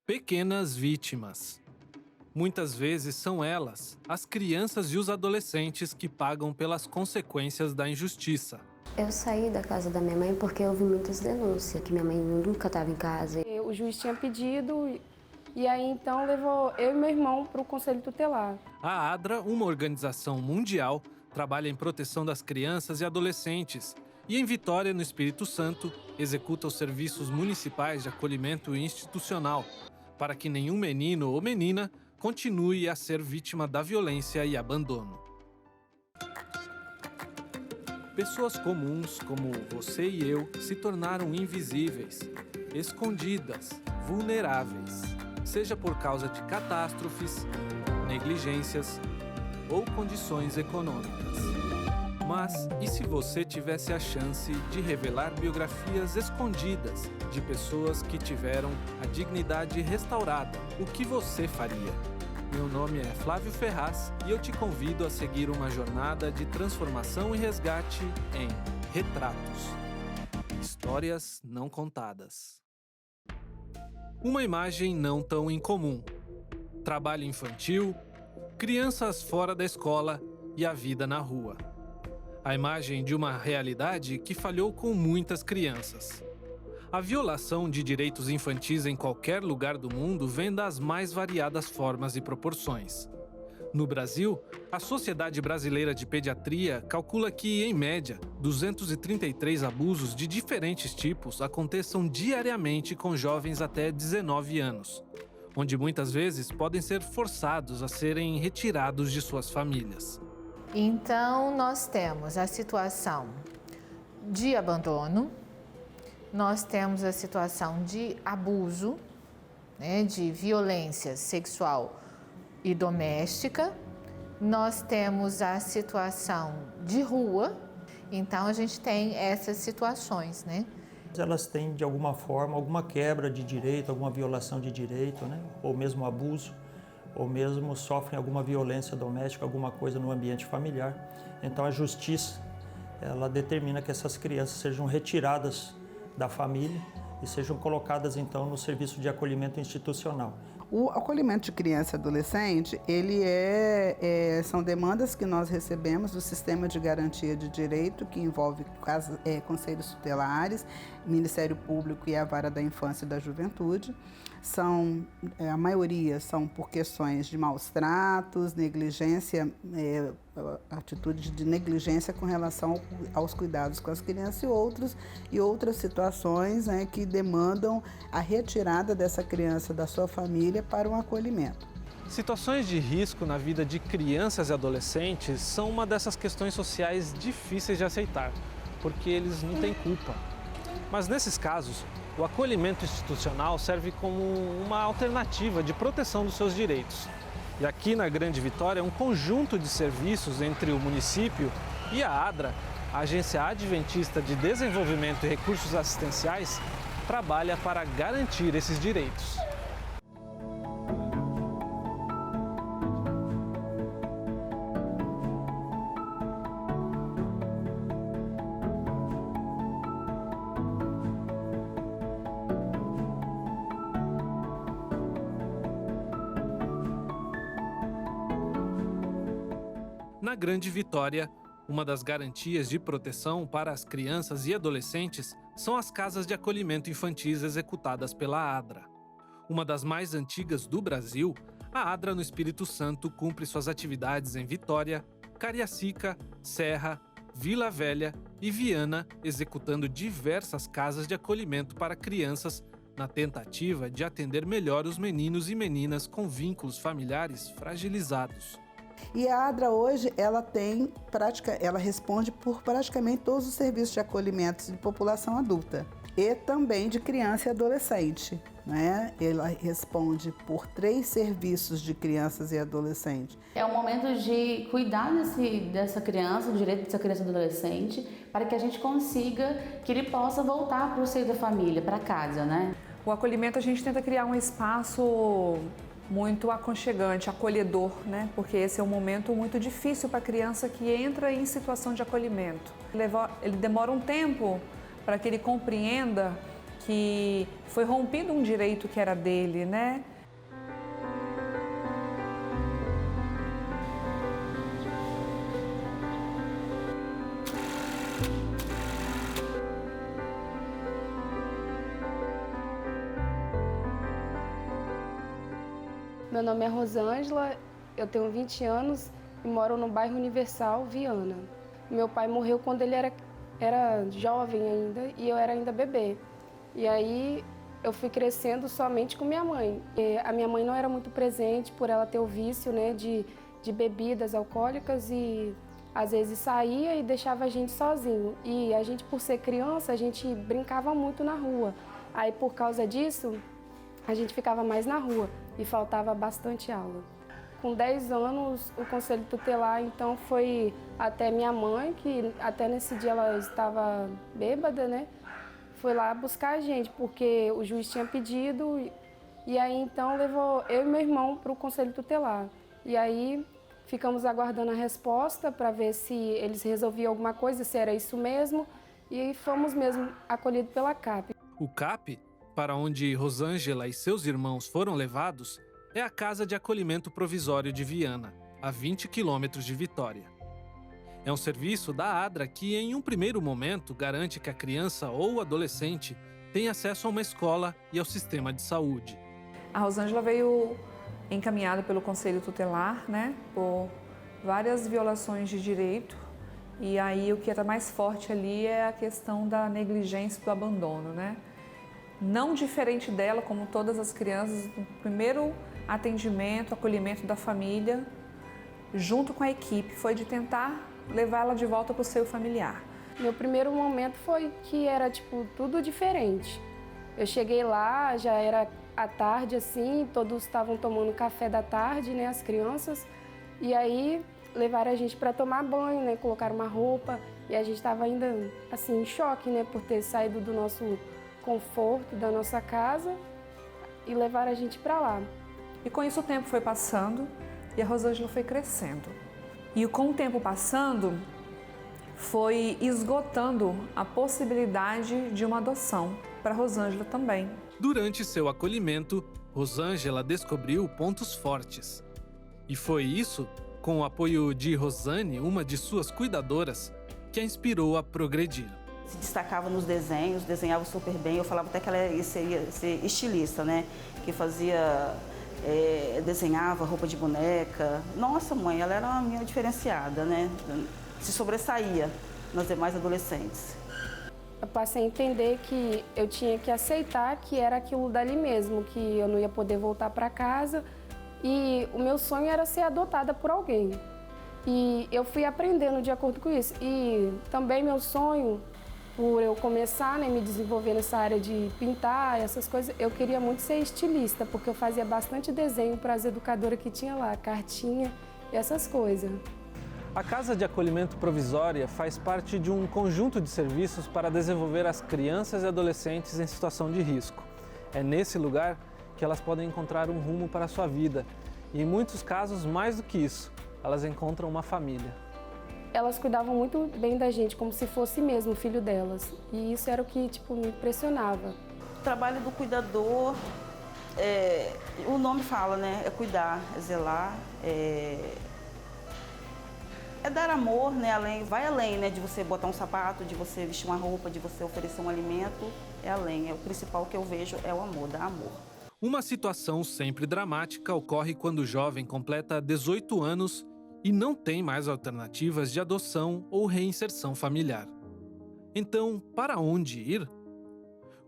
Pequenas vítimas. Muitas vezes são elas, as crianças e os adolescentes que pagam pelas consequências da injustiça. Eu saí da casa da minha mãe porque eu ouvi muitas denúncias, que minha mãe nunca estava em casa. O juiz tinha pedido e aí então levou eu e meu irmão para o Conselho Tutelar. A ADRA, uma organização mundial, trabalha em proteção das crianças e adolescentes e em Vitória, no Espírito Santo, executa os serviços municipais de acolhimento institucional para que nenhum menino ou menina continue a ser vítima da violência e abandono. Pessoas comuns como você e eu se tornaram invisíveis, escondidas, vulneráveis, seja por causa de catástrofes, negligências ou condições econômicas. Mas e se você tivesse a chance de revelar biografias escondidas de pessoas que tiveram a dignidade restaurada? O que você faria? Meu nome é Flávio Ferraz e eu te convido a seguir uma jornada de transformação e resgate em Retratos. Histórias não contadas. Uma imagem não tão incomum. Trabalho infantil, crianças fora da escola e a vida na rua. A imagem de uma realidade que falhou com muitas crianças. A violação de direitos infantis em qualquer lugar do mundo vem das mais variadas formas e proporções. No Brasil, a Sociedade Brasileira de Pediatria calcula que, em média, 233 abusos de diferentes tipos aconteçam diariamente com jovens até 19 anos, onde muitas vezes podem ser forçados a serem retirados de suas famílias. Então, nós temos a situação de abandono, nós temos a situação de abuso, né, de violência sexual e doméstica, nós temos a situação de rua, então a gente tem essas situações, né? Elas têm, de alguma forma, alguma quebra de direito, alguma violação de direito, né, ou mesmo abuso, ou mesmo sofrem alguma violência doméstica, alguma coisa no ambiente familiar. Então a justiça, ela determina que essas crianças sejam retiradas da família e sejam colocadas então no serviço de acolhimento institucional. O acolhimento de criança e adolescente, são demandas que nós recebemos do Sistema de Garantia de Direito, que envolve conselhos tutelares, Ministério Público e a Vara da Infância e da Juventude. A maioria são por questões de maus tratos, negligência, atitude de negligência com relação aos cuidados com as crianças e outras situações, né, que demandam a retirada dessa criança da sua família para um acolhimento. Situações de risco na vida de crianças e adolescentes são uma dessas questões sociais difíceis de aceitar, porque eles não têm culpa. Mas nesses casos, o acolhimento institucional serve como uma alternativa de proteção dos seus direitos. E aqui na Grande Vitória, um conjunto de serviços entre o município e a ADRA, a Agência Adventista de Desenvolvimento e Recursos Assistenciais, trabalha para garantir esses direitos. Na Grande Vitória, uma das garantias de proteção para as crianças e adolescentes são as casas de acolhimento infantis executadas pela ADRA. Uma das mais antigas do Brasil, a ADRA no Espírito Santo cumpre suas atividades em Vitória, Cariacica, Serra, Vila Velha e Viana, executando diversas casas de acolhimento para crianças na tentativa de atender melhor os meninos e meninas com vínculos familiares fragilizados. E a ADRA hoje, ela responde por praticamente todos os serviços de acolhimento de população adulta e também de criança e adolescente, né? Ela responde por 3 serviços de crianças e adolescentes. É o momento de cuidar dessa criança, do direito dessa criança e adolescente, para que a gente consiga que ele possa voltar para o seio da família, para casa, né? O acolhimento, a gente tenta criar um espaço muito aconchegante, acolhedor, né? Porque esse é um momento muito difícil para a criança que entra em situação de acolhimento. Ele demora um tempo para que ele compreenda que foi rompido um direito que era dele, né? Meu nome é Rosângela, eu tenho 20 anos e moro no bairro Universal, Viana. Meu pai morreu quando ele era jovem ainda e eu era ainda bebê. E aí eu fui crescendo somente com minha mãe. E a minha mãe não era muito presente por ela ter o vício, né, de bebidas alcoólicas e às vezes saía e deixava a gente sozinho. E a gente, por ser criança, a gente brincava muito na rua. Aí por causa disso, a gente ficava mais na rua e faltava bastante aula. Com 10 anos, o Conselho Tutelar, então, foi até minha mãe, que até nesse dia ela estava bêbada, né? Foi lá buscar a gente, porque o juiz tinha pedido, e aí, então, levou eu e meu irmão para o Conselho Tutelar. E aí, ficamos aguardando a resposta para ver se eles resolviam alguma coisa, se era isso mesmo, e fomos mesmo acolhidos pela CAP. O CAP, para onde Rosângela e seus irmãos foram levados, é a Casa de Acolhimento Provisório de Viana, a 20 quilômetros de Vitória. É um serviço da ADRA que, em um primeiro momento, garante que a criança ou adolescente tenha acesso a uma escola e ao sistema de saúde. A Rosângela veio encaminhada pelo Conselho Tutelar, né, por várias violações de direito. E aí o que era mais forte ali é a questão da negligência, do abandono, né? Não diferente dela, como todas as crianças, no primeiro atendimento, acolhimento da família, junto com a equipe, foi de tentar levá-la de volta para o seio familiar. Meu primeiro momento foi que era, tudo diferente. Eu cheguei lá, já era à tarde, assim, todos estavam tomando café da tarde, né, as crianças, e aí levaram a gente para tomar banho, né, colocaram uma roupa, e a gente estava ainda, assim, em choque, né, por ter saído do nosso conforto, da nossa casa, e levaram a gente para lá. E com isso o tempo foi passando e a Rosângela foi crescendo. E com o tempo passando, foi esgotando a possibilidade de uma adoção para Rosângela também. Durante seu acolhimento, Rosângela descobriu pontos fortes. E foi isso, com o apoio de Rosane, uma de suas cuidadoras, que a inspirou a progredir. Se destacava nos desenhos, desenhava super bem. Eu falava até que ela ia ser estilista, né? Que fazia, desenhava roupa de boneca. Nossa, mãe, ela era uma menina diferenciada, né? Se sobressaía nas demais adolescentes. Eu passei a entender que eu tinha que aceitar que era aquilo dali mesmo, que eu não ia poder voltar para casa. E o meu sonho era ser adotada por alguém. E eu fui aprendendo de acordo com isso. E também meu sonho, por eu começar, né, me desenvolver nessa área de pintar, essas coisas, eu queria muito ser estilista, porque eu fazia bastante desenho para as educadoras que tinha lá, cartinha e essas coisas. A Casa de Acolhimento Provisória faz parte de um conjunto de serviços para desenvolver as crianças e adolescentes em situação de risco. É nesse lugar que elas podem encontrar um rumo para a sua vida. E em muitos casos, mais do que isso, elas encontram uma família. Elas cuidavam muito bem da gente, como se fosse mesmo o filho delas. E isso era o que, me impressionava. O trabalho do cuidador, o nome fala, né? É cuidar, é zelar, é dar amor, né? Vai além, né? De você botar um sapato, de você vestir uma roupa, de você oferecer um alimento. É além. O principal que eu vejo é o amor, dar amor. Uma situação sempre dramática ocorre quando o jovem completa 18 anos e não tem mais alternativas de adoção ou reinserção familiar. Então, para onde ir?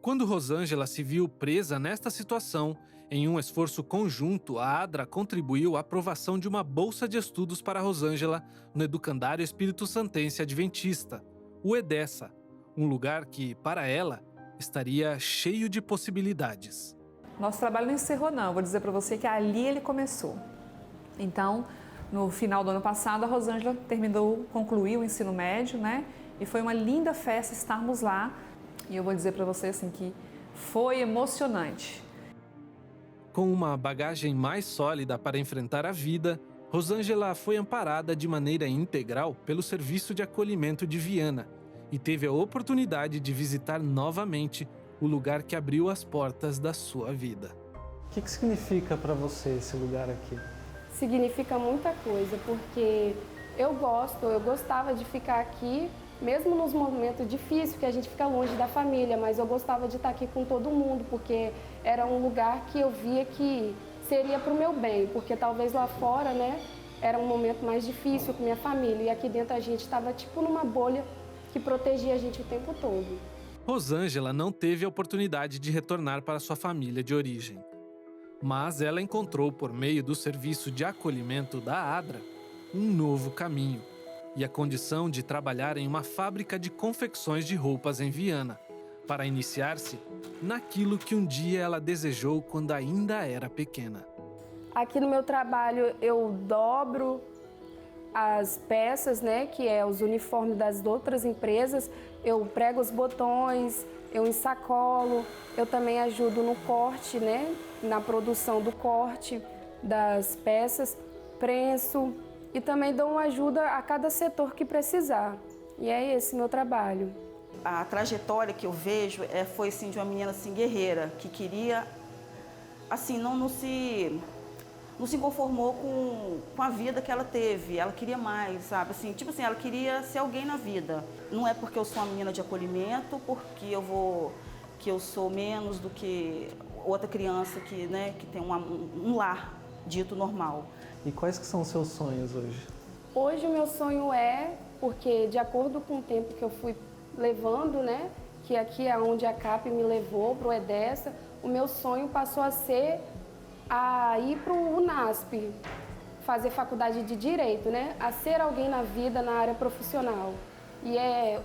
Quando Rosângela se viu presa nesta situação, em um esforço conjunto, a ADRA contribuiu à aprovação de uma bolsa de estudos para Rosângela no Educandário Espírito Santense Adventista, o EDESA, um lugar que, para ela, estaria cheio de possibilidades. Nosso trabalho não encerrou, não. Eu vou dizer para você que ali ele começou. Então, no final do ano passado, a Rosângela concluiu o ensino médio, né? E foi uma linda festa estarmos lá. E eu vou dizer para você assim que foi emocionante. Com uma bagagem mais sólida para enfrentar a vida, Rosângela foi amparada de maneira integral pelo Serviço de Acolhimento de Viana e teve a oportunidade de visitar novamente o lugar que abriu as portas da sua vida. O que significa para você esse lugar aqui? Significa muita coisa, porque eu gostava de ficar aqui, mesmo nos momentos difíceis, que a gente fica longe da família, mas eu gostava de estar aqui com todo mundo, porque era um lugar que eu via que seria para o meu bem, porque talvez lá fora, né, era um momento mais difícil com minha família, e aqui dentro a gente estava tipo numa bolha que protegia a gente o tempo todo. Rosângela não teve a oportunidade de retornar para sua família de origem. Mas ela encontrou, por meio do serviço de acolhimento da ADRA, um novo caminho e a condição de trabalhar em uma fábrica de confecções de roupas em Viana, para iniciar-se naquilo que um dia ela desejou quando ainda era pequena. Aqui no meu trabalho eu dobro as peças, né, que é os uniformes das outras empresas, eu prego os botões, eu ensacolo, eu também ajudo no corte, né, na produção do corte das peças, prenso e também dou uma ajuda a cada setor que precisar. E é esse meu trabalho. A trajetória que eu vejo foi assim, de uma menina assim, guerreira, que queria, assim, não se conformou com a vida que ela teve, ela queria mais, sabe? Assim, tipo assim, ela queria ser alguém na vida. Não é porque eu sou uma menina de acolhimento, porque eu sou menos do que outra criança que, né, que tem um lar dito normal. E quais que são os seus sonhos hoje? Hoje o meu sonho porque de acordo com o tempo que eu fui levando, né, que aqui é onde a CAP me levou para o EDESA, o meu sonho passou a ser ir para o UNASP, fazer faculdade de Direito, né, a ser alguém na vida, na área profissional. E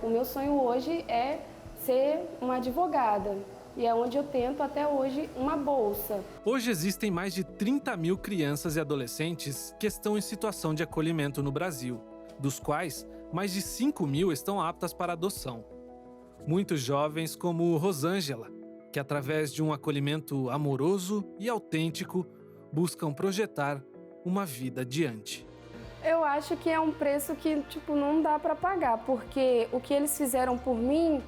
o meu sonho hoje é ser uma advogada. E é onde eu tento até hoje uma bolsa. Hoje existem mais de 30 mil crianças e adolescentes que estão em situação de acolhimento no Brasil, dos quais mais de 5 mil estão aptas para adoção. Muitos jovens como Rosângela, que através de um acolhimento amoroso e autêntico, buscam projetar uma vida adiante. Eu acho que é um preço que não dá para pagar, porque o que eles fizeram por mim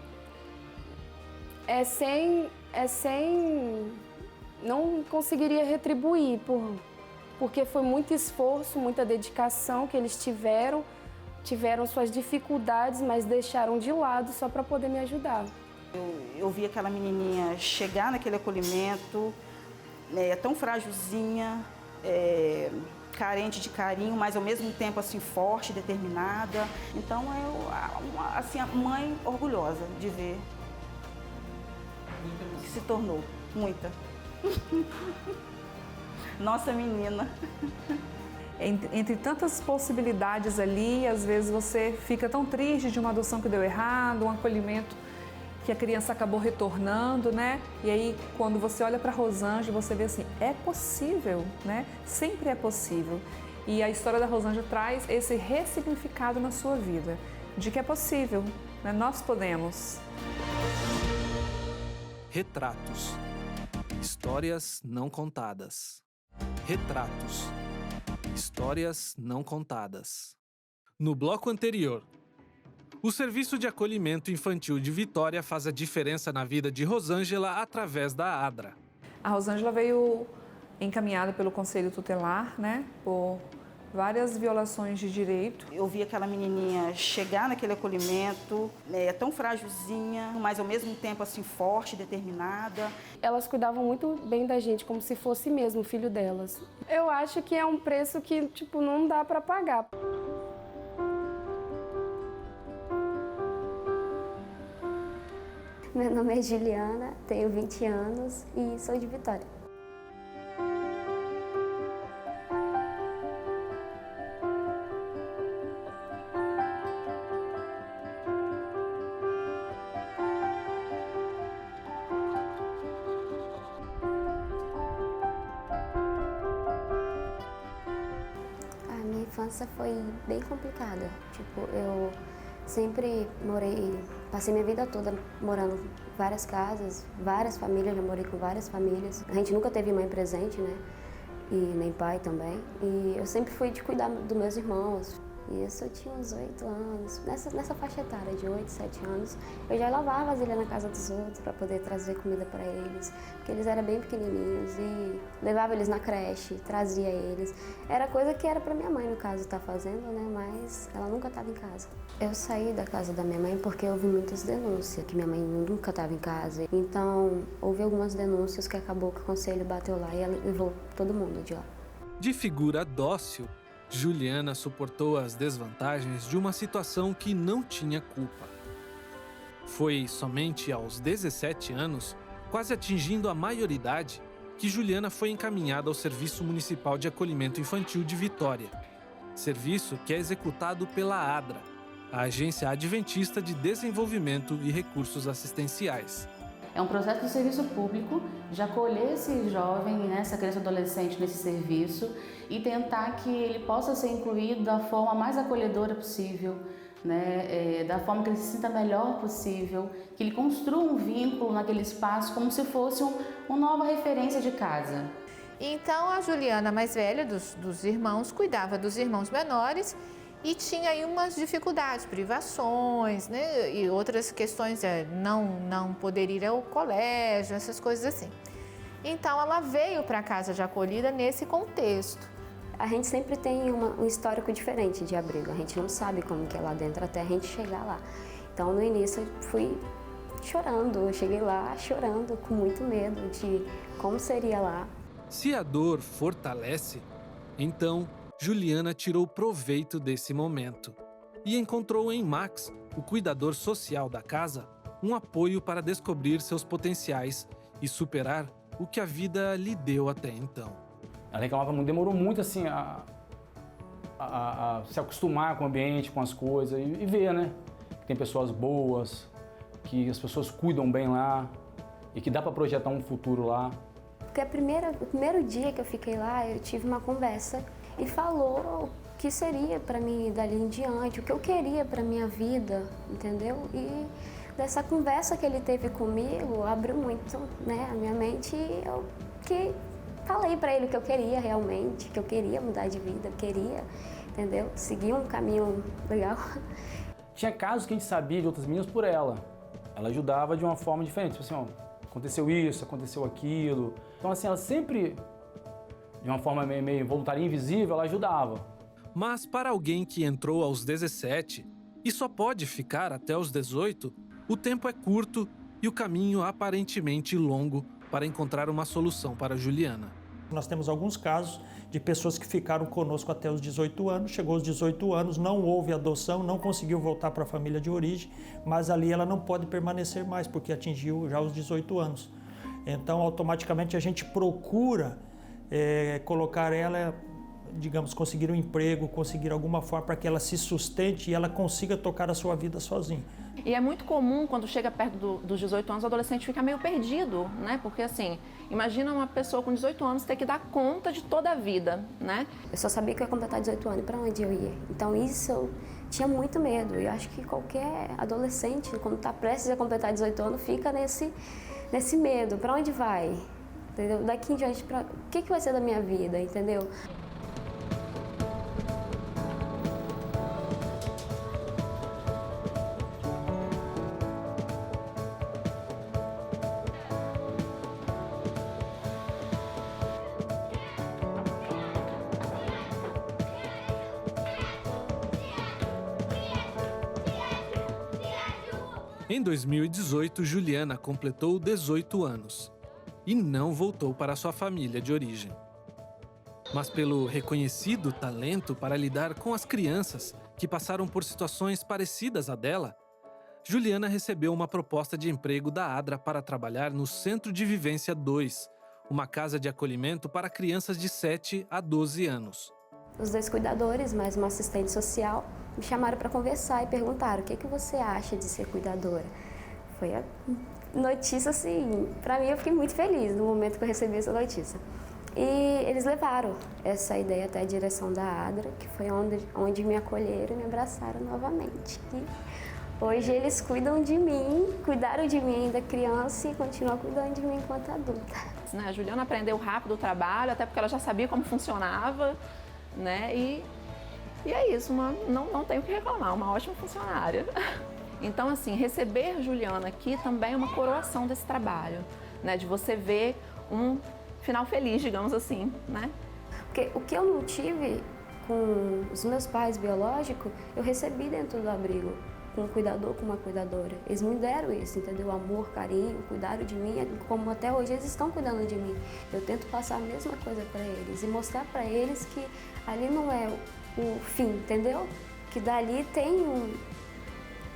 não conseguiria retribuir, porque foi muito esforço, muita dedicação que eles tiveram suas dificuldades, mas deixaram de lado só para poder me ajudar. Eu vi aquela menininha chegar naquele acolhimento, tão frágilzinha, carente de carinho, mas ao mesmo tempo assim forte, determinada. Então assim, a mãe orgulhosa de ver que se tornou muita. Nossa menina. Entre tantas possibilidades ali, às vezes você fica tão triste de uma adoção que deu errado, um acolhimento que a criança acabou retornando, né? E aí, quando você olha para a Rosângela, você vê assim, é possível, né? Sempre é possível. E a história da Rosângela traz esse ressignificado na sua vida, de que é possível, né? Nós podemos. Retratos. Histórias não contadas. Retratos. Histórias não contadas. No bloco anterior, o Serviço de Acolhimento Infantil de Vitória faz a diferença na vida de Rosângela através da ADRA. A Rosângela veio encaminhada pelo Conselho Tutelar, né, por várias violações de direito. Eu vi aquela menininha chegar naquele acolhimento, tão frágilzinha, mas ao mesmo tempo assim forte, determinada. Elas cuidavam muito bem da gente, como se fosse mesmo o filho delas. Eu acho que é um preço que não dá para pagar. Meu nome é Juliana, tenho 20 anos e sou de Vitória. A minha infância foi bem complicada. Eu sempre passei minha vida toda morando em várias casas, várias famílias, já morei com várias famílias. A gente nunca teve mãe presente, né? E nem pai também. E eu sempre fui de cuidar dos meus irmãos. Isso eu tinha uns 8 anos, nessa faixa etária de 8, 7 anos, eu já lavava vasilha na casa dos outros para poder trazer comida para eles, porque eles eram bem pequenininhos e levava eles na creche, trazia eles. Era coisa que era para minha mãe, no caso, estar fazendo, né? Mas ela nunca estava em casa. Eu saí da casa da minha mãe porque houve muitas denúncias, que minha mãe nunca estava em casa. Então, houve algumas denúncias que acabou que o conselho bateu lá e ela levou todo mundo de lá. De figura dócil, Juliana suportou as desvantagens de uma situação que não tinha culpa. Foi somente aos 17 anos, quase atingindo a maioridade, que Juliana foi encaminhada ao Serviço Municipal de Acolhimento Infantil de Vitória, serviço que é executado pela ADRA, a Agência Adventista de Desenvolvimento e Recursos Assistenciais. É um processo do serviço público de acolher esse jovem, né, essa criança e adolescente nesse serviço e tentar que ele possa ser incluído da forma mais acolhedora possível, né, da forma que ele se sinta melhor possível, que ele construa um vínculo naquele espaço como se fosse uma nova referência de casa. Então a Juliana, mais velha dos irmãos, cuidava dos irmãos menores e tinha aí umas dificuldades, privações, né, e outras questões, não poder ir ao colégio, essas coisas assim. Então ela veio para a casa de acolhida nesse contexto. A gente sempre tem um histórico diferente de abrigo, a gente não sabe como que é lá dentro até a gente chegar lá. Então no início eu fui chorando, eu cheguei lá chorando, com muito medo de como seria lá. Se a dor fortalece, então Juliana tirou proveito desse momento e encontrou em Max, o cuidador social da casa, um apoio para descobrir seus potenciais e superar o que a vida lhe deu até então. Ela reclamava muito, demorou muito assim a se acostumar com o ambiente, com as coisas e ver, né? Que tem pessoas boas, que as pessoas cuidam bem lá e que dá para projetar um futuro lá. Porque o primeiro dia que eu fiquei lá, eu tive uma conversa e falou o que seria para mim dali em diante, o que eu queria para minha vida, entendeu? E dessa conversa que ele teve comigo, abriu muito, né, a minha mente e eu falei para ele o que eu queria realmente, que eu queria mudar de vida, queria, entendeu? Seguir um caminho legal. Tinha casos que a gente sabia de outras meninas por ela. Ela ajudava de uma forma diferente, tipo assim, ó, aconteceu isso, aconteceu aquilo. Então assim, ela sempre, de uma forma meio voluntária e invisível, ela ajudava. Mas para alguém que entrou aos 17 e só pode ficar até os 18, o tempo é curto e o caminho aparentemente longo para encontrar uma solução para Juliana. Nós temos alguns casos de pessoas que ficaram conosco até os 18 anos, chegou aos 18 anos, não houve adoção, não conseguiu voltar para a família de origem, mas ali ela não pode permanecer mais, porque atingiu já os 18 anos. Então, automaticamente, a gente procura colocar ela, digamos, conseguir um emprego, conseguir alguma forma para que ela se sustente e ela consiga tocar a sua vida sozinha. E é muito comum, quando chega perto dos 18 anos, o adolescente fica meio perdido, né? Porque, assim, imagina uma pessoa com 18 anos ter que dar conta de toda a vida, né? Eu só sabia que eu ia completar 18 anos e para onde eu ia. Então, isso eu tinha muito medo. E acho que qualquer adolescente, quando está prestes a completar 18 anos, fica nesse medo. Para onde vai? Entendeu? Daqui em diante, o que vai ser da minha vida, entendeu? Em 2018, Juliana completou 18 anos e não voltou para sua família de origem. Mas pelo reconhecido talento para lidar com as crianças que passaram por situações parecidas à dela, Juliana recebeu uma proposta de emprego da ADRA para trabalhar no Centro de Vivência 2, uma casa de acolhimento para crianças de 7 a 12 anos. Os 2 cuidadores, mais uma assistente social, me chamaram para conversar e perguntaram: o que você acha de ser cuidadora? Foi a notícia, assim, para mim eu fiquei muito feliz no momento que eu recebi essa notícia. E eles levaram essa ideia até a direção da ADRA, que foi onde me acolheram e me abraçaram novamente. E hoje eles cuidam de mim, cuidaram de mim ainda criança e continuam cuidando de mim enquanto adulta. A Juliana aprendeu rápido o trabalho, até porque ela já sabia como funcionava, né? E E é isso, não tenho o que reclamar, uma ótima funcionária. Então, assim, receber Juliana aqui também é uma coroação desse trabalho, né? De você ver um final feliz, digamos assim, né? Porque o que eu não tive com os meus pais biológicos, eu recebi dentro do abrigo, com um cuidador, com uma cuidadora. Eles me deram isso, entendeu? Amor, carinho, cuidaram de mim, como até hoje eles estão cuidando de mim. Eu tento passar a mesma coisa para eles e mostrar para eles que ali não é o fim, entendeu? Que dali tem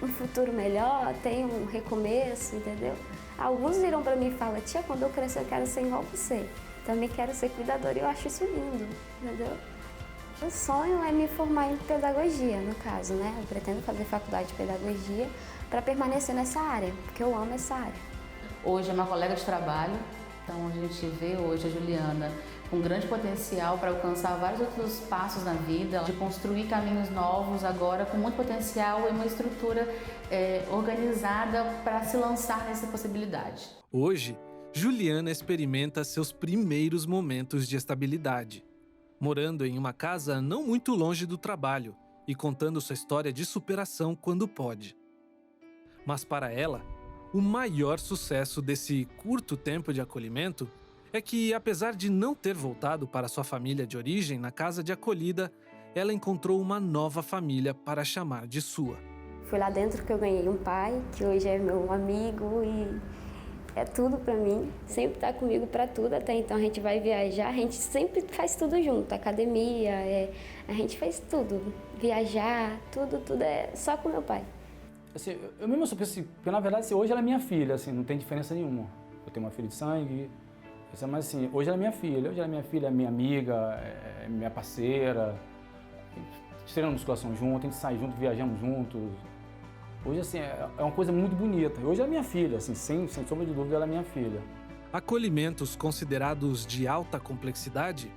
um futuro melhor, tem um recomeço, entendeu? Alguns viram para mim e falam, tia, quando eu crescer eu quero ser igual você. Também quero ser cuidadora e eu acho isso lindo, entendeu? O sonho é me formar em pedagogia, no caso, né? Eu pretendo fazer faculdade de pedagogia para permanecer nessa área, porque eu amo essa área. Hoje é uma colega de trabalho, então a gente vê hoje a Juliana com grande potencial para alcançar vários outros passos na vida, de construir caminhos novos agora, com muito potencial e uma estrutura organizada para se lançar nessa possibilidade. Hoje, Juliana experimenta seus primeiros momentos de estabilidade, morando em uma casa não muito longe do trabalho e contando sua história de superação quando pode. Mas para ela, o maior sucesso desse curto tempo de acolhimento é que, apesar de não ter voltado para sua família de origem na casa de acolhida, ela encontrou uma nova família para chamar de sua. Foi lá dentro que eu ganhei um pai, que hoje é meu amigo e é tudo para mim. Sempre está comigo para tudo, até então a gente vai viajar, a gente sempre faz tudo junto, academia, a gente faz tudo. Viajar, tudo é só com meu pai. Assim, eu mesmo sou, porque na verdade assim, hoje ela é minha filha, assim, não tem diferença nenhuma. Eu tenho uma filha de sangue, mas assim, hoje ela é minha filha, é minha amiga, é minha parceira. A gente treina musculação junto, a gente sai junto, viajamos juntos. Hoje assim, é uma coisa muito bonita. Hoje ela é minha filha, assim, sem sombra de dúvida, ela é minha filha. Acolhimentos considerados de alta complexidade,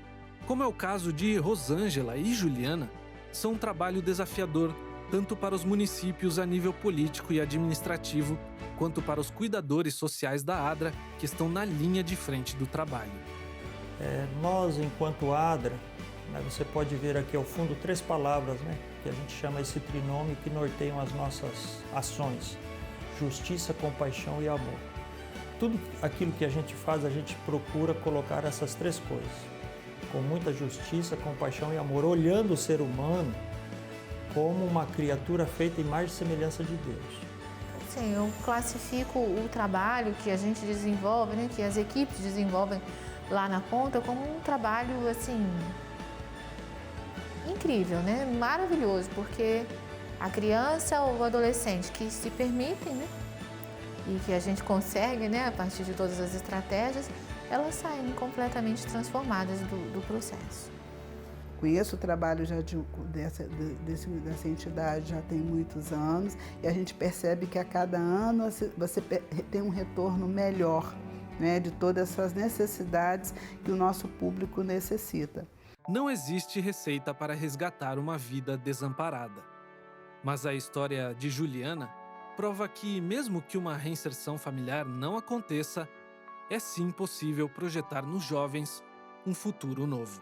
como é o caso de Rosângela e Juliana, são um trabalho desafiador tanto para os municípios a nível político e administrativo, quanto para os cuidadores sociais da ADRA, que estão na linha de frente do trabalho. Nós, enquanto ADRA, você pode ver aqui ao fundo 3 palavras, que a gente chama esse trinômio que norteiam as nossas ações: justiça, compaixão e amor. Tudo aquilo que a gente faz, a gente procura colocar essas 3 coisas, com muita justiça, compaixão e amor, olhando o ser humano como uma criatura feita em imagem e semelhança de Deus. Sim, eu classifico o trabalho que a gente desenvolve, que as equipes desenvolvem lá na ponta, como um trabalho, assim, incrível, maravilhoso, porque a criança ou o adolescente que se permitem, e que a gente consegue, a partir de todas as estratégias, elas saem completamente transformadas do processo. Conheço o trabalho já dessa entidade já tem muitos anos e a gente percebe que a cada ano você tem um retorno melhor, de todas essas necessidades que o nosso público necessita. Não existe receita para resgatar uma vida desamparada. Mas a história de Juliana prova que, mesmo que uma reinserção familiar não aconteça, é sim possível projetar nos jovens um futuro novo.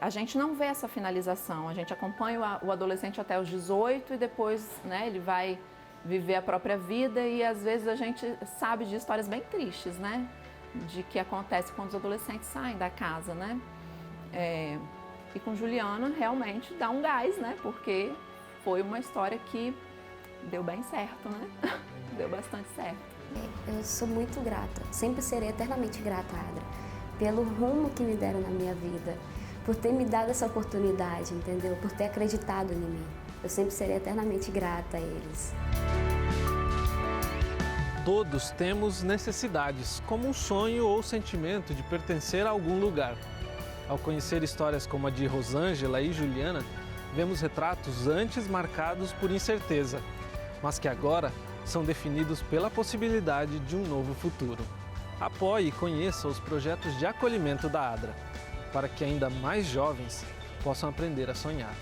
A gente não vê essa finalização, a gente acompanha o adolescente até os 18 e depois ele vai viver a própria vida e às vezes a gente sabe de histórias bem tristes, de que acontece quando os adolescentes saem da casa, E com Juliana realmente dá um gás, porque foi uma história que deu bem certo, Deu bastante certo. Eu sou muito grata, sempre serei eternamente grata, Adra, pelo rumo que me deram na minha vida, por ter me dado essa oportunidade, entendeu? Por ter acreditado em mim. Eu sempre serei eternamente grata a eles. Todos temos necessidades, como um sonho ou sentimento de pertencer a algum lugar. Ao conhecer histórias como a de Rosângela e Juliana, vemos retratos antes marcados por incerteza, mas que agora são definidos pela possibilidade de um novo futuro. Apoie e conheça os projetos de acolhimento da ADRA, para que ainda mais jovens possam aprender a sonhar.